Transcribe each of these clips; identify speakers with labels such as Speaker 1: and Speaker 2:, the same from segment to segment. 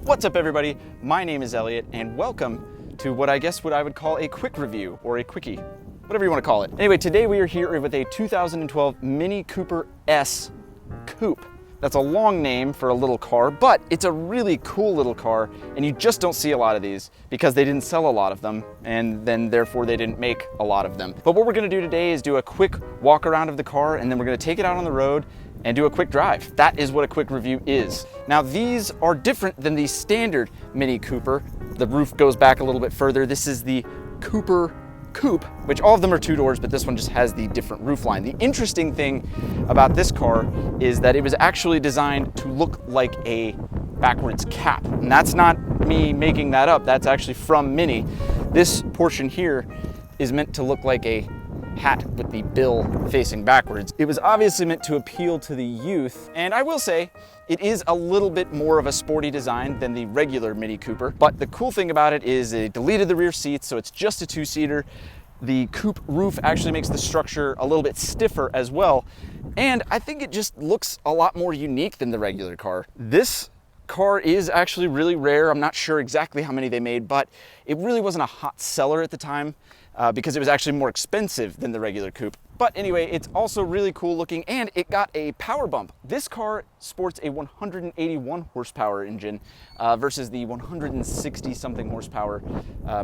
Speaker 1: What's up everybody? My name is Elliot and welcome to what I would call a quick review or a quickie, whatever you want to call it. Anyway, today we are here with a 2012 Mini Cooper S Coupe. That's a long name for a little car, but it's a really cool little car and you just don't see a lot of these because they didn't sell a lot of them and then therefore they didn't make a lot of them. But what we're gonna do today is do a quick walk around of the car and then we're gonna take it out on the road and do a quick drive. That is what a quick review is. Now these are different than the standard Mini Cooper. The roof goes back a little bit further. This is the Cooper Coupe, which all of them are two doors, but this one just has the different roof line. The interesting thing about this car is that it was actually designed to look like a backwards cap. And that's not me making that up. That's actually from Mini. This portion here is meant to look like a hat with the bill facing backwards. It was obviously meant to appeal to the youth, and I will say it is a little bit more of a sporty design than the regular Mini Cooper, but the cool thing about it is they deleted the rear seats, so it's just a two-seater. The coupe roof actually makes the structure a little bit stiffer as well, and I think it just looks a lot more unique than the regular car. This car is actually really rare. I'm not sure exactly how many they made, but it really wasn't a hot seller at the time because it was actually more expensive than the regular coupe. But anyway, it's also really cool looking and it got a power bump. This car sports a 181 horsepower engine versus the 160 something horsepower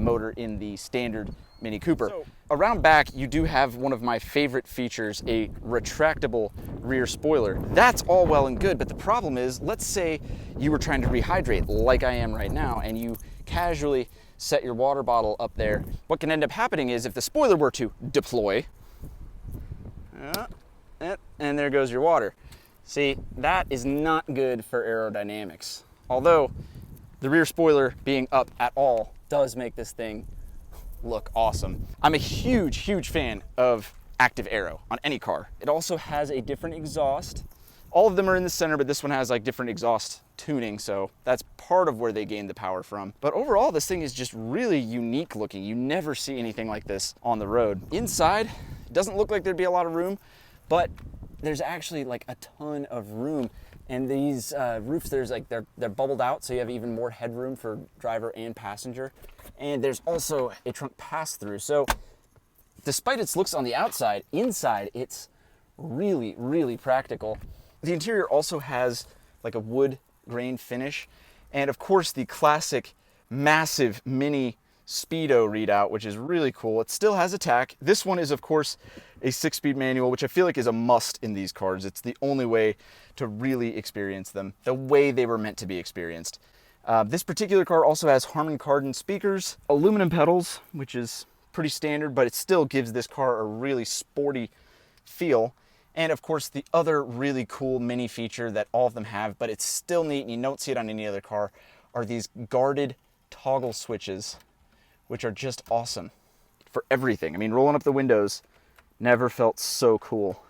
Speaker 1: motor in the standard Mini Cooper. So, around back, you do have one of my favorite features, a retractable rear spoiler. That's all well and good, but the problem is, let's say you were trying to rehydrate like I am right now and you casually set your water bottle up there. What can end up happening is if the spoiler were to deploy, and there goes your water. See, that is not good for aerodynamics. Although the rear spoiler being up at all does make this thing look awesome. I'm a huge fan of active aero on any car. It also has a different exhaust. All of them are in the center, but this one has like different exhaust tuning, so that's part of where they gained the power from. But overall, this thing is just really unique looking. You never see anything like this on the road. Inside, it doesn't look like there'd be a lot of room, but there's actually like a ton of room. And these roofs, they're bubbled out, so you have even more headroom for driver and passenger. And there's also a trunk pass-through. So despite its looks on the outside, inside it's really practical. The interior also has like a wood grain finish. And of course the classic massive Mini Speedo readout, which is really cool. It still has a tach. This one is of course a 6-speed manual, which I feel like is a must in these cars. It's the only way to really experience them the way they were meant to be experienced. This particular car also has Harman Kardon speakers, aluminum pedals, which is pretty standard, but it still gives this car a really sporty feel. And of course, the other really cool Mini feature that all of them have, but it's still neat and you don't see it on any other car, are these guarded toggle switches, which are just awesome for everything. I mean, rolling up the windows never felt so cool.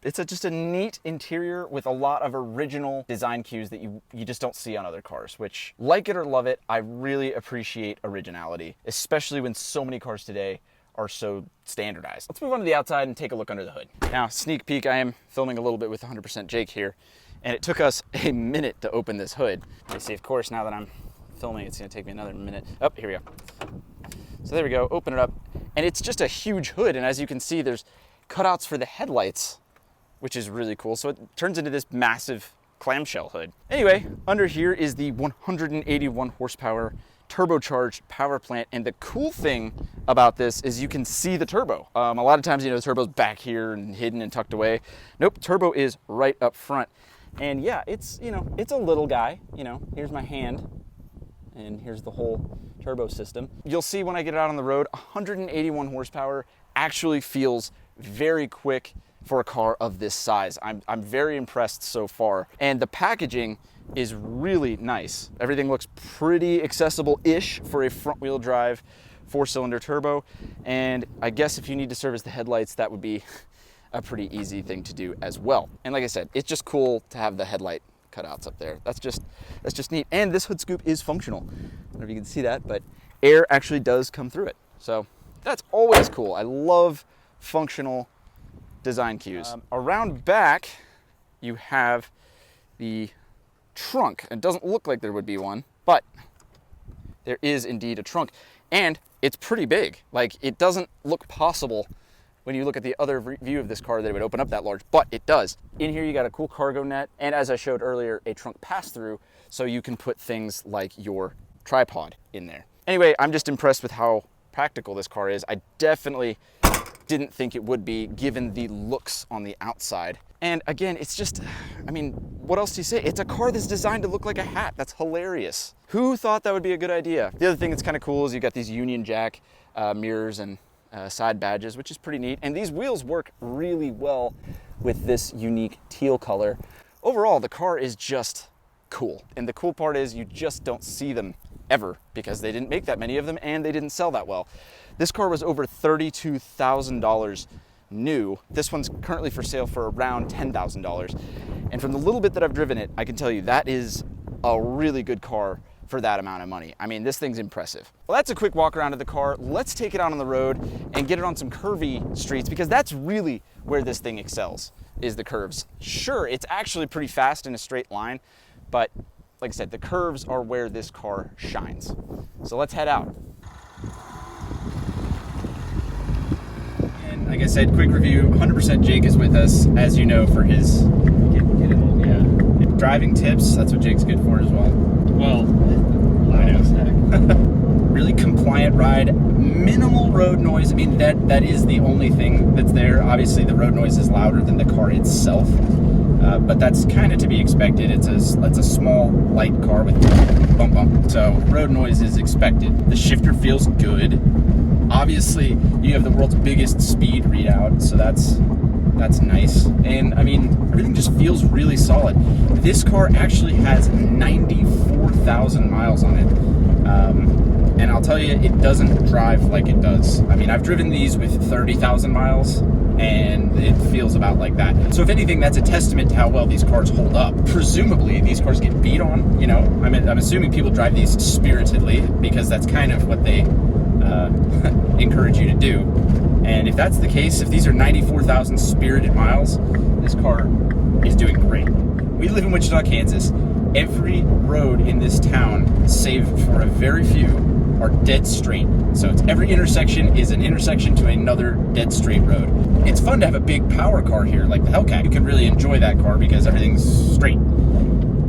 Speaker 1: It's just a neat interior with a lot of original design cues that you just don't see on other cars, which, like it or love it, I really appreciate originality, especially when so many cars today are so standardized. Let's move on to the outside and take a look under the hood. Now, sneak peek, I am filming a little bit with 100% Jake here, and it took us a minute to open this hood. You see, of course, now that I'm filming, it's gonna take me another minute. Oh, here we go. So there we go, open it up. And it's just a huge hood, and as you can see, there's cutouts for the headlights, which is really cool. So it turns into this massive clamshell hood. Anyway, under here is the 181 horsepower turbocharged power plant. And the cool thing about this is you can see the turbo. A lot of times, the turbo's back here and hidden and tucked away. Nope, turbo is right up front. And yeah, it's a little guy. Here's my hand and here's the whole turbo system. You'll see when I get it out on the road, 181 horsepower actually feels very quick for a car of this size. I'm very impressed so far. And the packaging is really nice. Everything looks pretty accessible-ish for a front-wheel drive 4-cylinder turbo. And I guess if you need to service the headlights, that would be a pretty easy thing to do as well. And like I said, it's just cool to have the headlight cutouts up there. That's just neat. And this hood scoop is functional. I don't know if you can see that, but air actually does come through it. So that's always cool. I love functional design cues. Around back, you have the trunk. It doesn't look like there would be one, but there is indeed a trunk, and it's pretty big. Like, it doesn't look possible when you look at the other view of this car that it would open up that large, but it does. In here you got a cool cargo net, and as I showed earlier, a trunk pass-through, so you can put things like your tripod in there. Anyway, I'm just impressed with how practical this car is. I definitely didn't think it would be, given the looks on the outside. And again, it's just, I mean, what else do you say? It's a car that's designed to look like a hat. That's hilarious. Who thought that would be a good idea? The other thing that's kind of cool is you got these Union Jack mirrors and side badges, which is pretty neat. And these wheels work really well with this unique teal color. Overall, the car is just cool. And the cool part is you just don't see them ever, because they didn't make that many of them and they didn't sell that well. This car was over $32,000 new. This one's currently for sale for around $10,000. And from the little bit that I've driven it, I can tell you that is a really good car for that amount of money. I mean, this thing's impressive. Well, that's a quick walk around of the car. Let's take it out on the road and get it on some curvy streets, because that's really where this thing excels, is the curves. Sure, it's actually pretty fast in a straight line, but like I said, the curves are where this car shines. So let's head out. And like I said, quick review, 100% Jake is with us, as you know, for his driving tips. That's what Jake's good for as well.
Speaker 2: Well, I know.
Speaker 1: Really compliant ride, minimal road noise. I mean, that is the only thing that's there. Obviously, the road noise is louder than the car itself. But that's kind of to be expected. It's a small, light car with bump bump, so road noise is expected. The shifter feels good. Obviously, you have the world's biggest speed readout, so that's nice. And I mean, everything just feels really solid. This car actually has 94,000 miles on it. And I'll tell you, it doesn't drive like it does. I mean, I've driven these with 30,000 miles, and it feels about like that. So if anything, that's a testament to how well these cars hold up. Presumably, these cars get beat on, you know. I'm assuming people drive these spiritedly, because that's kind of what they encourage you to do. And if that's the case, if these are 94,000 spirited miles, this car is doing great. We live in Wichita, Kansas. Every road in this town, save for a very few, are dead straight. So it's every intersection is an intersection to another dead straight road. It's fun to have a big power car here like the Hellcat. You can really enjoy that car because everything's straight.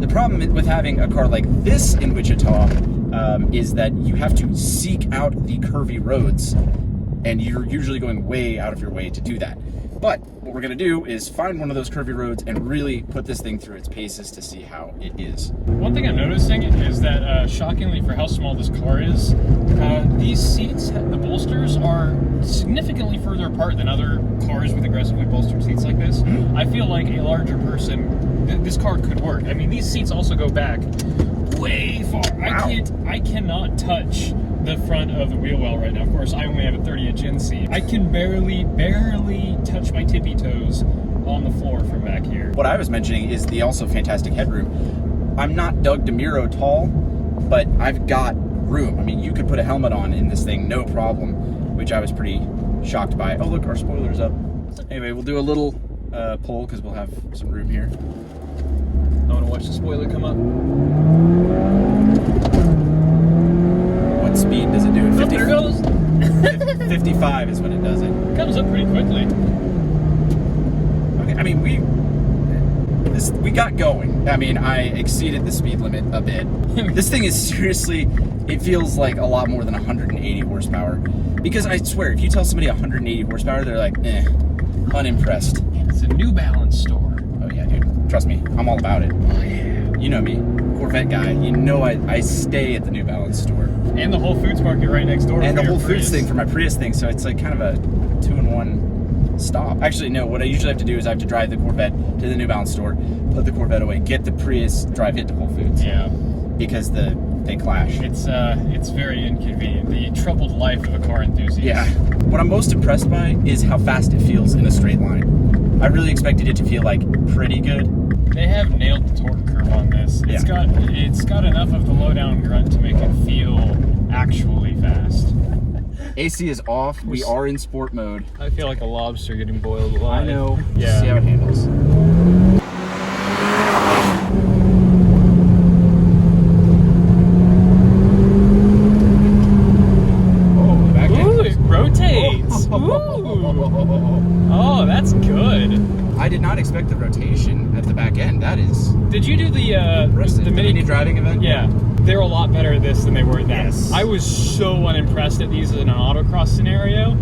Speaker 1: The problem with having a car like this in Wichita is that you have to seek out the curvy roads, and you're usually going way out of your way to do that. But what we're gonna do is find one of those curvy roads and really put this thing through its paces to see how it is.
Speaker 2: One thing I'm noticing is that, shockingly for how small this car is, these seats, the bolsters, are significantly further apart than other cars with aggressively bolstered seats like this. I feel like a larger person, this car could work. I mean, these seats also go back way far. Wow. I cannot touch the front of the wheel well right now. Of course, I only have a 30-inch in seat. I can barely touch my tippy toes on the floor from back here.
Speaker 1: What I was mentioning is the also fantastic headroom. I'm not Doug DeMuro tall, but I've got room. I mean, you could put a helmet on in this thing, no problem, which I was pretty shocked by. Oh, look, our spoiler's up. Anyway, we'll do a little pull because we'll have some room here.
Speaker 2: I want to watch the spoiler come up.
Speaker 1: What speed does it do?
Speaker 2: Oh, there it goes.
Speaker 1: 55 is when it does it.
Speaker 2: Comes up pretty quickly.
Speaker 1: Okay, I mean, we got going. I mean, I exceeded the speed limit a bit. This thing is seriously, it feels like a lot more than 180 horsepower. Because I swear, if you tell somebody 180 horsepower, they're like, unimpressed.
Speaker 2: It's a New Balance store.
Speaker 1: Oh yeah, dude. Trust me, I'm all about it.
Speaker 2: Oh yeah.
Speaker 1: You know me, Corvette guy. You know I stay at the New Balance store.
Speaker 2: And the Whole Foods market right next door.
Speaker 1: And the Whole Foods thing for my Prius thing, so it's like kind of a 2-in-1 stop. Actually, no, what I usually have to do is I have to drive the Corvette to the New Balance store, put the Corvette away, get the Prius, drive it to Whole Foods.
Speaker 2: Yeah.
Speaker 1: Because they clash.
Speaker 2: It's very inconvenient. The troubled life of a car enthusiast.
Speaker 1: Yeah. What I'm most impressed by is how fast it feels in a straight line. I really expected it to feel like pretty good.
Speaker 2: They have nailed the torque curve on this.
Speaker 1: Yeah.
Speaker 2: It's got enough of the low-down grunt to make it feel actually fast.
Speaker 1: AC is off. We are in sport mode.
Speaker 2: I feel like a lobster getting boiled alive.
Speaker 1: I know.
Speaker 2: Yeah.
Speaker 1: See how it handles. expect the rotation at the back end. That is
Speaker 2: Did you do the
Speaker 1: mini driving event?
Speaker 2: Yeah, they're a lot better at this than they were at that.
Speaker 1: Yes.
Speaker 2: I was so unimpressed at these in an autocross scenario,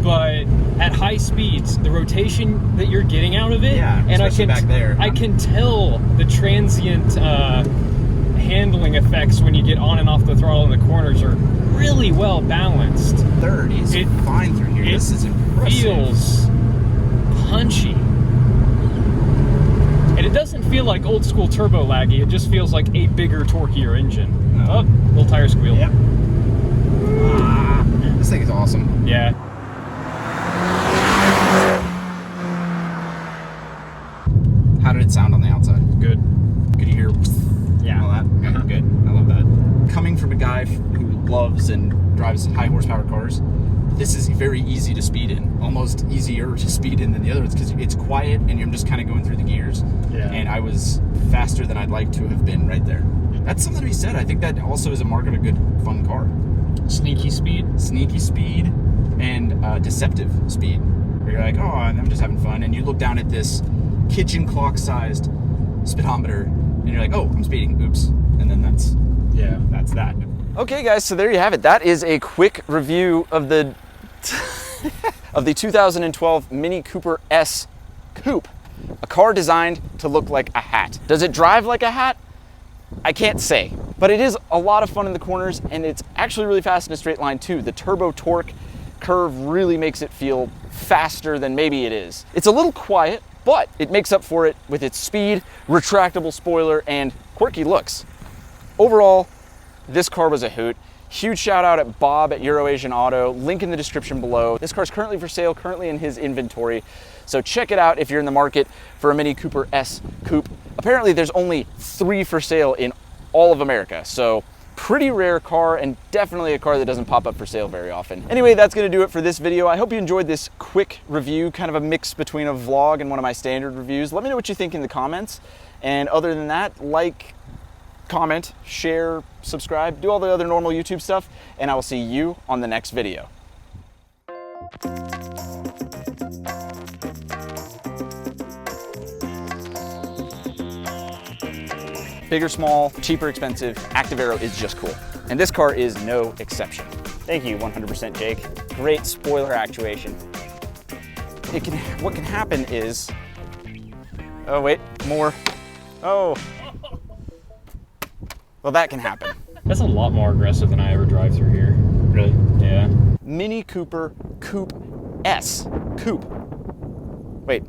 Speaker 2: but at high speeds, the rotation that you're getting out of it,
Speaker 1: and I can back there.
Speaker 2: I can tell the transient handling effects when you get on and off the throttle in the corners are really well balanced.
Speaker 1: Third, he's fine through here. This is impressive.
Speaker 2: Feels punchy. And it doesn't feel like old school turbo laggy, it just feels like a bigger, torquier engine. Oh, little tire squeal.
Speaker 1: Yep. This thing is awesome.
Speaker 2: Yeah.
Speaker 1: How did it sound on the outside?
Speaker 2: Good.
Speaker 1: Could you hear
Speaker 2: Yeah.
Speaker 1: all that? Okay, good. I love that. Coming from a guy who loves and drives high horsepower cars, this is very easy to speed in. Almost easier to speed in than the other ones because it's quiet and you're just kind of going through the gears.
Speaker 2: Yeah.
Speaker 1: And I was faster than I'd like to have been right there. That's something to be said. I think that also is a mark of a good, fun car.
Speaker 2: Sneaky speed.
Speaker 1: Sneaky speed and deceptive speed. Where you're like, oh, I'm just having fun. And you look down at this kitchen clock-sized speedometer and you're like, oh, I'm speeding. Oops. And then that's that. Okay, guys, so there you have it. That is a quick review of the of the 2012 Mini Cooper S Coupe, a car designed to look like a hat. Does it drive like a hat? I can't say, but it is a lot of fun in the corners, and it's actually really fast in a straight line too. The turbo torque curve really makes it feel faster than maybe it is. It's a little quiet, but it makes up for it with its speed, retractable spoiler, and quirky looks. Overall, this car was a hoot. Huge shout out at Bob at EuroAsian Auto, link in the description below. This car's currently for sale, currently in his inventory. So check it out if you're in the market for a Mini Cooper S Coupe. Apparently there's only 3 for sale in all of America. So pretty rare car and definitely a car that doesn't pop up for sale very often. Anyway, that's gonna do it for this video. I hope you enjoyed this quick review, kind of a mix between a vlog and one of my standard reviews. Let me know what you think in the comments. And other than that, like, comment, share, subscribe, do all the other normal YouTube stuff, and I will see you on the next video. Bigger, small, cheaper, expensive, Active Aero is just cool. And this car is no exception. Thank you, 100% Jake. Great spoiler actuation. What can happen is, oh wait, more. Oh. Well, that can happen.
Speaker 2: That's a lot more aggressive than I ever drive through here.
Speaker 1: Really?
Speaker 2: Yeah.
Speaker 1: Mini Cooper S Coupe. Wait.